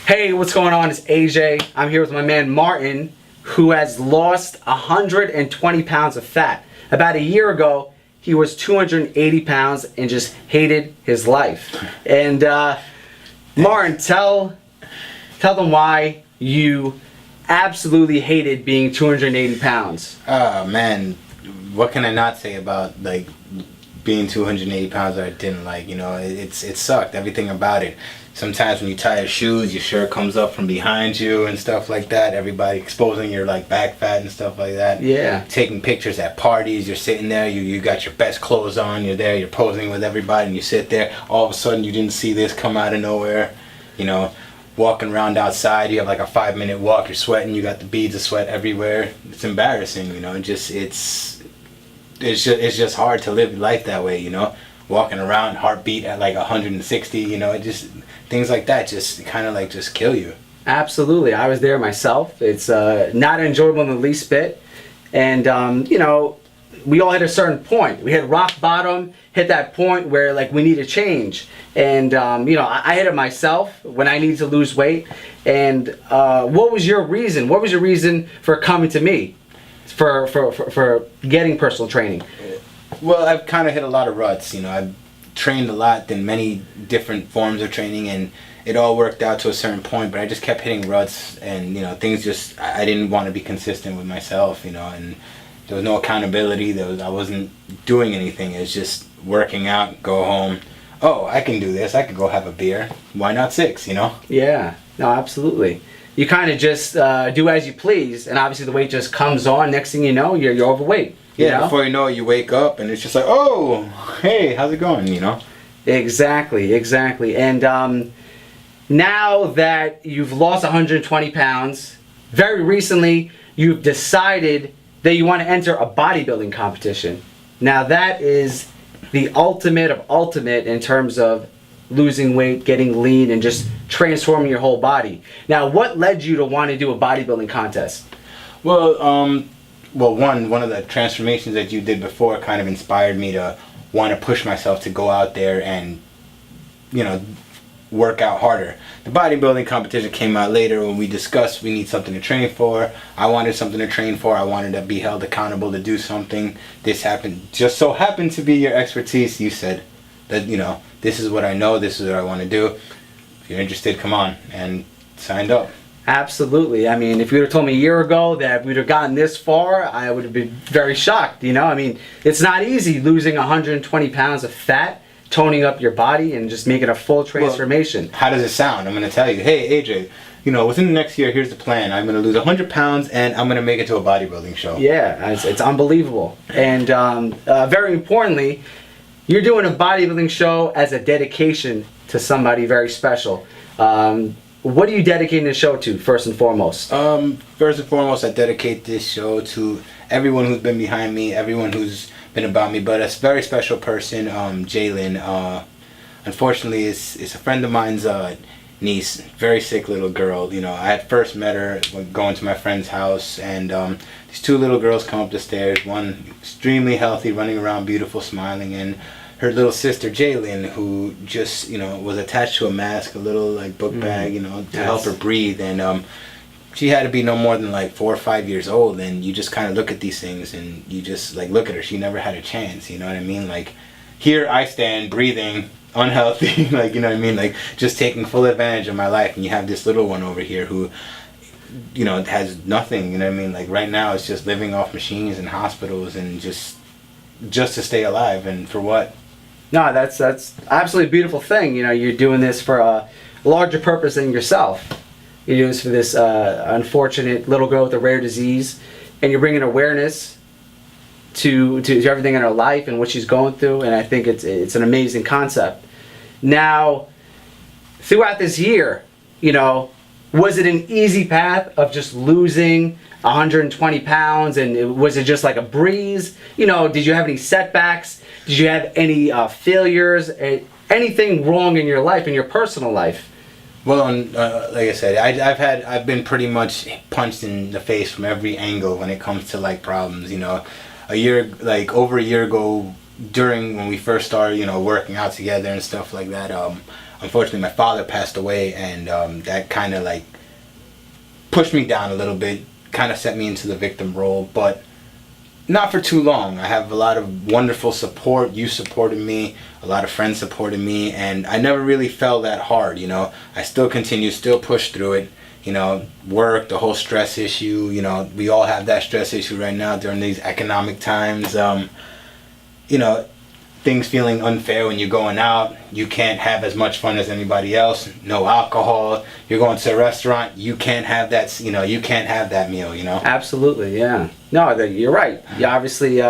Hey, what's going on? It's AJ. I'm here with my man Martin, who has lost 120 pounds of fat. About a year ago, he was 280 pounds and just hated his life. And Martin, tell them why you absolutely hated being 280 pounds. Oh man, what can I not say about like being 280 pounds that I didn't like? You know, it sucked, everything about it. Sometimes when you tie your shoes, your shirt comes up from behind you and stuff like that. Everybody exposing your like back fat and stuff like that. Yeah. Taking pictures at parties, you're sitting there, you got your best clothes on, you're there, you're posing with everybody, and you sit there. All of a sudden, you didn't see this come out of nowhere. You know, walking around outside, you have like a 5-minute walk, you're sweating, you got the beads of sweat everywhere. It's embarrassing, you know. It's just hard to live life that way, you know. Walking around, heartbeat at like 160, you know, it just, things like that just kind of like just kill you. Absolutely. I was there myself. It's not enjoyable in the least bit. And, you know, we all hit a certain point. We hit rock bottom, hit that point where like we need a change. And, you know, I hit it myself when I needed to lose weight. And what was your reason? What was your reason for coming to me for getting personal training? Well, I've kind of hit a lot of ruts, you know. I've trained a lot in many different forms of training, and it all worked out to a certain point, but I just kept hitting ruts, and, you know, things just, I didn't want to be consistent with myself, you know, and there was no accountability. I wasn't doing anything. It was just working out, go home. Oh, I can do this. I could go have a beer. Why not 6, you know? Yeah, no, absolutely. You kind of just do as you please, and obviously the weight just comes on. Next thing you know, you're overweight. Yeah, before you know it, you wake up and it's just like, oh, hey, how's it going, you know? Exactly. And now that you've lost 120 pounds, very recently you've decided that you want to enter a bodybuilding competition. Now that is the ultimate of ultimate in terms of losing weight, getting lean, and just transforming your whole body. Now, what led you to want to do a bodybuilding contest? Well, one of the transformations that you did before kind of inspired me to want to push myself to go out there and, you know, work out harder. The bodybuilding competition came out later when we discussed we need something to train for. I wanted something to train for. I wanted to be held accountable to do something. This happened, just so happened to be your expertise. You said that, you know, this is what I know, this is what I want to do. If you're interested, come on, and signed up. Absolutely. I mean, if you would have told me a year ago that we'd have gotten this far, I would have been very shocked, you know? I mean, it's not easy losing 120 pounds of fat, toning up your body, and just making a full transformation. Well, how does it sound? I'm going to tell you, hey, AJ, you know, within the next year, here's the plan. I'm going to lose 100 pounds, and I'm going to make it to a bodybuilding show. Yeah, it's unbelievable. And very importantly, you're doing a bodybuilding show as a dedication to somebody very special. What are you dedicating the show to, first and foremost? First and foremost, I dedicate this show to everyone who's been behind me, everyone who's been about me, but a very special person, Jalen. Unfortunately, it's a friend of mine's niece, very sick little girl. You know, I had first met her going to my friend's house, and these 2 little girls come up the stairs, one extremely healthy, running around, beautiful, smiling, and her little sister Jaylin, who just, you know, was attached to a mask, a little like book bag, you know, to help her breathe, and she had to be no more than like 4 or 5 years old, and you just kind of look at these things and you just like look at her. She never had a chance, you know what I mean? Like, here I stand breathing, unhealthy, like, you know what I mean? Like, just taking full advantage of my life, and you have this little one over here who, you know, has nothing, you know what I mean? Like, right now it's just living off machines and hospitals and just to stay alive, and for what? No, that's absolutely a beautiful thing. You know, you're doing this for a larger purpose than yourself. You're doing this for this unfortunate little girl with a rare disease, and you're bringing awareness to everything in her life and what she's going through, and I think it's an amazing concept. Now, throughout this year, you know, was it an easy path of just losing 120 pounds, and was it just like a breeze? You know, did you have any setbacks? Did you have any failures? Anything wrong in your life, in your personal life? Well, like I said, I've been pretty much punched in the face from every angle when it comes to like problems. You know, over a year ago, during when we first started, you know, working out together and stuff like that, unfortunately my father passed away, and that kind of like pushed me down a little bit, kind of set me into the victim role, but not for too long. I have a lot of wonderful support. You supported me, a lot of friends supported me, and I never really fell that hard, you know. I still continue, still push through it, you know, work, the whole stress issue, you know, we all have that stress issue right now during these economic times. You know, things feeling unfair when you're going out. You can't have as much fun as anybody else. No alcohol. You're going to a restaurant. You can't have that. You know, you can't have that meal. You know. Absolutely, yeah. No, you're right. You're obviously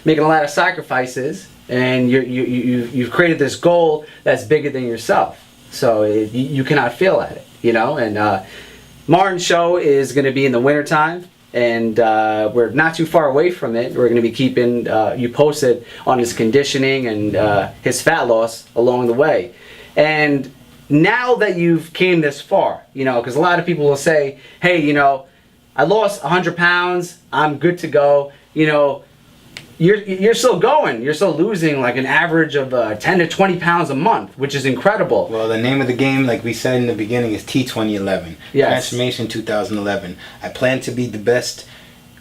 making a lot of sacrifices, and you've created this goal that's bigger than yourself. So you cannot fail at it. You know, and Martin's show is going to be in the wintertime. And we're not too far away from it. We're going to be keeping you posted on his conditioning and his fat loss along the way. And now that you've came this far, you know, because a lot of people will say, hey, you know, I lost 100 pounds, I'm good to go. You know, you're still going. You're still losing like an average of 10 to 20 pounds a month, which is incredible. Well, the name of the game, like we said in the beginning, is T2011. Yes. Transformation 2011. I plan to be the best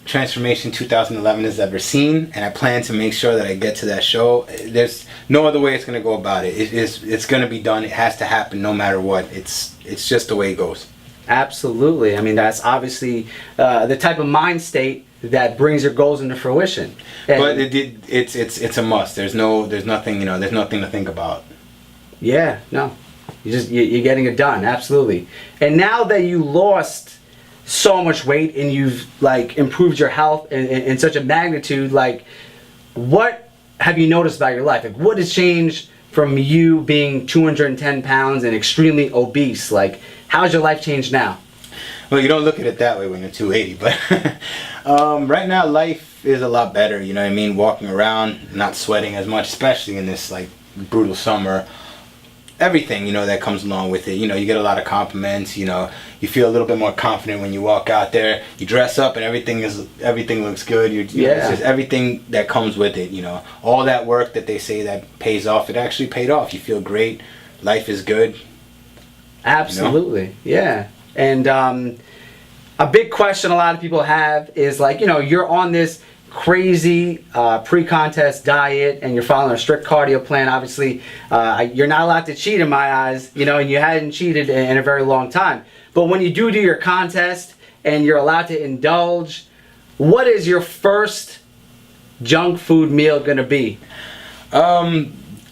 Transformation 2011 has ever seen, and I plan to make sure that I get to that show. There's no other way it's going to go about it. It's going to be done. It has to happen no matter what. It's just the way it goes. Absolutely. I mean, that's obviously the type of mind state that brings your goals into fruition. And but it's a must. There's nothing, you know, there's nothing to think about. Yeah, no. You're getting it done, absolutely. And now that you lost so much weight and you've like improved your health in such a magnitude, like what have you noticed about your life? Like what has changed from you being 210 pounds and extremely obese? Like how's your life changed now? Well, you don't look at it that way when you're 280, but right now life is a lot better, you know what I mean? Walking around, not sweating as much, especially in this like brutal summer. Everything, you know, that comes along with it. You know, you get a lot of compliments, you know, you feel a little bit more confident when you walk out there. You dress up and everything looks good. You know, it's just everything that comes with it, you know. All that work that they say that pays off, it actually paid off. You feel great. Life is good. Absolutely. You know? Yeah. And a big question a lot of people have is like, you know, you're on this crazy pre-contest diet and you're following a strict cardio plan. Obviously, you're not allowed to cheat in my eyes, you know, and you hadn't cheated in a very long time. But when you do your contest and you're allowed to indulge, what is your first junk food meal going to be?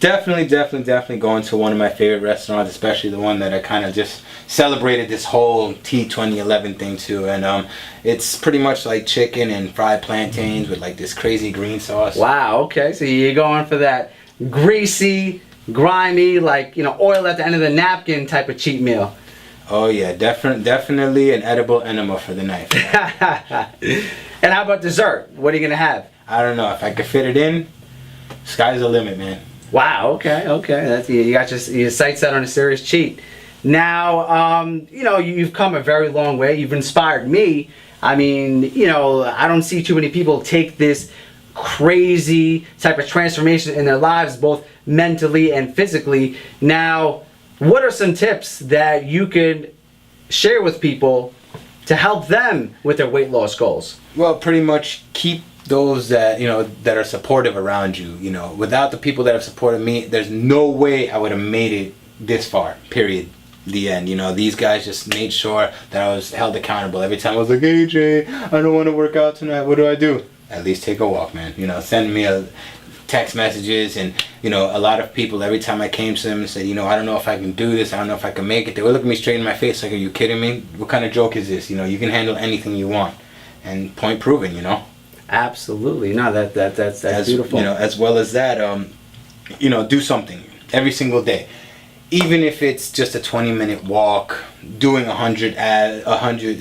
Definitely going to one of my favorite restaurants, especially the one that I kind of just celebrated this whole T2011 thing to, and it's pretty much like chicken and fried plantains with like this crazy green sauce. Wow, okay, so you're going for that greasy, grimy, like, you know, oil at the end of the napkin type of cheat meal. Oh yeah, definitely an edible enema for the night. And how about dessert? What are you gonna have? I don't know, if I could fit it in, sky's the limit, man. Wow, okay. That's, you got your sights set on a serious cheat. Now, you know, you've come a very long way. You've inspired me. I mean, you know, I don't see too many people take this crazy type of transformation in their lives, both mentally and physically. Now, what are some tips that you could share with people to help them with their weight loss goals? Well, pretty much keep those that, you know, that are supportive around you. You know, without the people that have supported me, there's no way I would have made it this far, period. The end. You know, these guys just made sure that I was held accountable. Every time I was like, hey Jay, I don't want to work out tonight, what do? At least take a walk, man. You know, send me a text messages, and you know, a lot of people, every time I came to them and said, you know, I don't know if I can do this, I don't know if I can make it, they would look me straight in my face like, are you kidding me? What kind of joke is this? You know, you can handle anything you want. And point proven, you know. Absolutely. No, that's beautiful. You know, as well as that, you know, do something every single day. Even if it's just a 20-minute walk, doing 100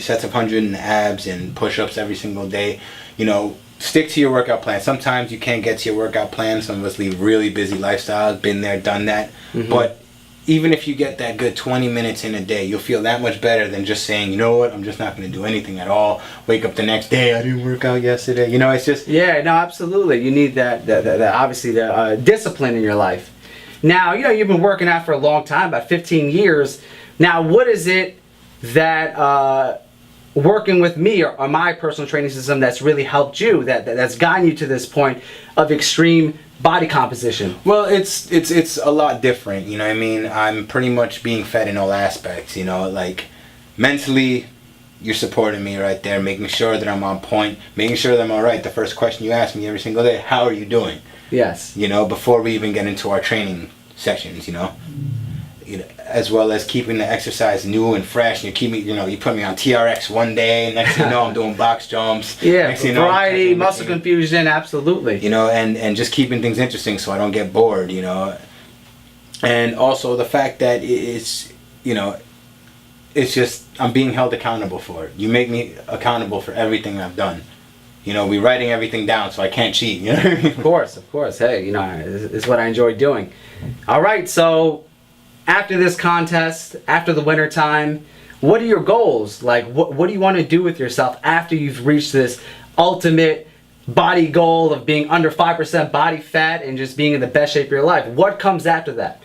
sets of 100 in the abs and push-ups every single day, you know, stick to your workout plan. Sometimes you can't get to your workout plan. Some of us lead really busy lifestyles, been there, done that. Mm-hmm. But even if you get that good 20 minutes in a day, you'll feel that much better than just saying, you know what, I'm just not going to do anything at all. Wake up the next day, I didn't work out yesterday. You know, it's just... Yeah, no, absolutely. You need that obviously, the discipline in your life. Now, you know, you've been working out for a long time, about 15 years. Now, what is it that working with me or my personal training system that's really helped you, that's gotten you to this point of extreme body composition? Well, it's a lot different, you know what I mean? I'm pretty much being fed in all aspects, you know, like mentally, you're supporting me right there, making sure that I'm on point, making sure that I'm all right. The first question you ask me every single day, how are you doing? Yes. You know, before we even get into our training sessions, you know, as well as keeping the exercise new and fresh. You keep me, you know, you put me on TRX one day, next thing you know, I'm doing box jumps. Yeah, next thing you know, variety, muscle confusion, absolutely. You know, and just keeping things interesting so I don't get bored, you know. And also the fact that it's, you know, it's just, I'm being held accountable for it. You make me accountable for everything I've done. You know, we're writing everything down so I can't cheat, you know what I mean? Of course. Hey, you know, it's what I enjoy doing. All right, so after this contest, after the winter time, what are your goals? Like, what do you want to do with yourself after you've reached this ultimate body goal of being under 5% body fat and just being in the best shape of your life? What comes after that?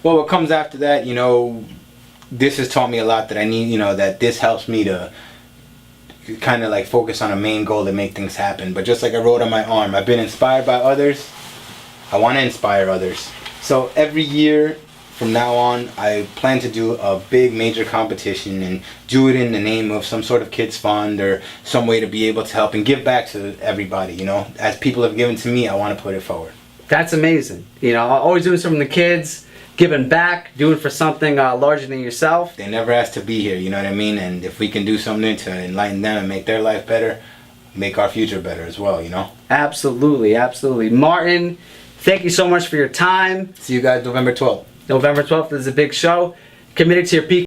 Well, what comes after that, you know, this has taught me a lot that I need, you know, that this helps me to kind of like focus on a main goal to make things happen. But just like I wrote on my arm, I've been inspired by others. I want to inspire others. So every year from now on, I plan to do a big major competition and do it in the name of some sort of kids fund or some way to be able to help and give back to everybody, you know. As people have given to me, I want to put it forward. That's amazing. You know, always doing something for the kids, giving back, doing for something larger than yourself. They never asked to be here, you know what I mean? And if we can do something to enlighten them and make their life better, make our future better as well, you know? Absolutely, absolutely. Martin, thank you so much for your time. See you guys November 12th. November 12th is a big show. Committed to your peak.